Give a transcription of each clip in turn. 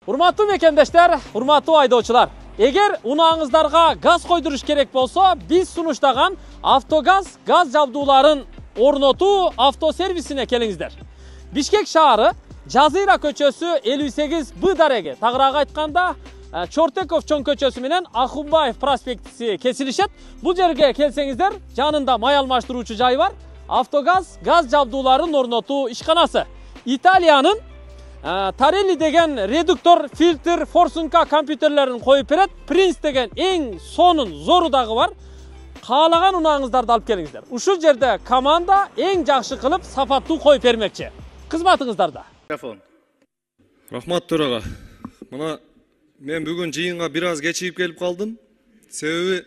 Урматтуу мекендештер, урматтуу айдоочулар. Эгер унааңыздарга газ койдуруш керек болсо, биз сунуштаган Автогаз газ жабдууларын орнотуу автосервисине келиңиздер. Бишкек шаары Жазыра көчөсү 58Б дареги. Тагыраак айтканда, Чортеков чоң көчөсү менен Ахунбаев проспектиси кесилишет. Бул жерге келсеңиздер, жанында май алмаштыруучу жай бар. Автогаз газ жабдууларын орнотуу ишканасы. Италиянын Tarelli деген редуктор, фильтр, форсунка компьютерлерин коюп берет. Принц деген эң сонун зору дагы бар. Каалаган унааңыздарды алып келиңиздер. Ушул жерде команда эң жакшы кылып сапаттуу коюп бермекчи. Кызматыңыздарда. Рахмат төрага. Мына мен бүгүн жыйынга бир аз кечигип келип калдым. Себеби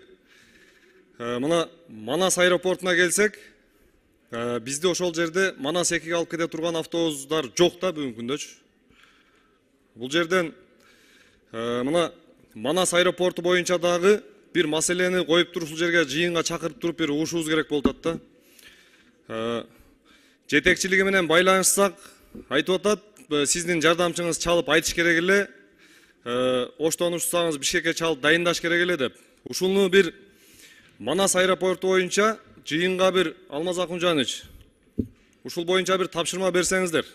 мына Манас аэропортуна келсек, бизде ошол жерде Манас 2-ге алып кете турган автобустар жок да бүгүнкү күндөчү. Бул жерден мына Манас аэропорту боюнча дагы бир маселени коюп туруп ушул жерге жыйынга чакырып туруп бир угушубуз керек болуп атат да. Жетекчилиги менен байланышсак, айтып атат, сиздин жардамчыңыз чалып айтыш керек эле, оштонушсаңыз Бишкекке чалып дайындаш керек эле деп. Ушуну бир Манас аэропорту боюнча жыйынга бир Алмаз Акунжанович, ушул боюнча бир тапшырма берсеңиздер.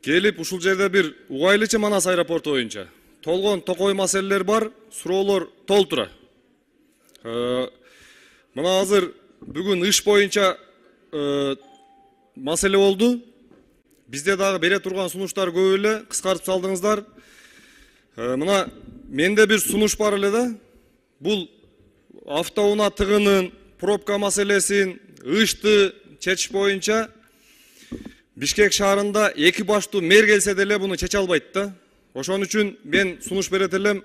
Келип ушул жерде бир угайлычы Манас аэропорту боюнча толгон токой маселелер бар, суроолор толтура. Мына азыр бүгүн иш боюнча маселе болду. Бизде дагы бере турган сунуштар көп эле, кыскартып салдыңыздар. Мына менде бир сунуш бар эле да. Бул автоунаа тыгынын, пробка маселесин, ышты чечиш боюнча Бишкек шаарында эки баштуу мэр келсе деле буну чече албайт да. Ошон үчүн мен сунуш берет элем,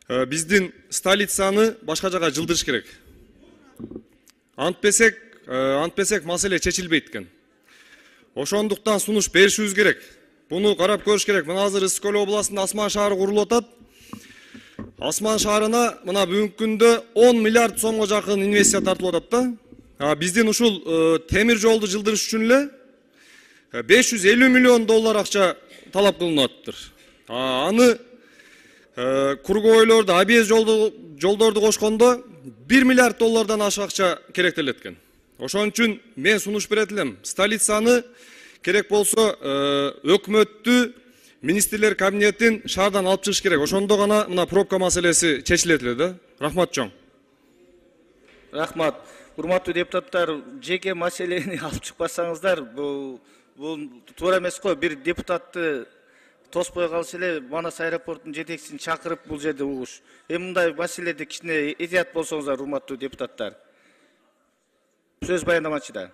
биздин столицаны башка жака жылдырыш керек. Антпесек маселе чечилбейт экен. Ошондуктан сунуш беришибиз керек. Буну карап көрүш керек. Мына азыр Ысык Көл областында Асман шаары курулуп атат. Асман шаарына мына бүгүнкү күндө 10 миллиард сомго жакын инвестиция тартылып атат да. Биздин ушул темир жолду жылдырыш үчүн эле 550 миллион доллар акча талап кылынып атыптыр. Аны кургойлорду, объезд жолдорду кошкондо 1 миллиард доллардан ашык акча керектелет экен. Ошон үчүн мен сунуш берет элем. Столицаны керек болсо өкмөттү, министрлер кабинетин шаардан алып чыгыш керек. Ошондо гана мына пробка маселеси чечилет эле да. Рахмат чоң. Рахмат. Урматтуу депутаттар, жеке маселени алып чыкпасаңыздар, бул туура эмес го. Бир депутатты тоспой калса эле Манас аэропортунун жетекчисин чакырып бул жерде угуш. Мындай маселеде кичине этият болсоңуздар, урматтуу депутаттар. Сөз баяндамачыда.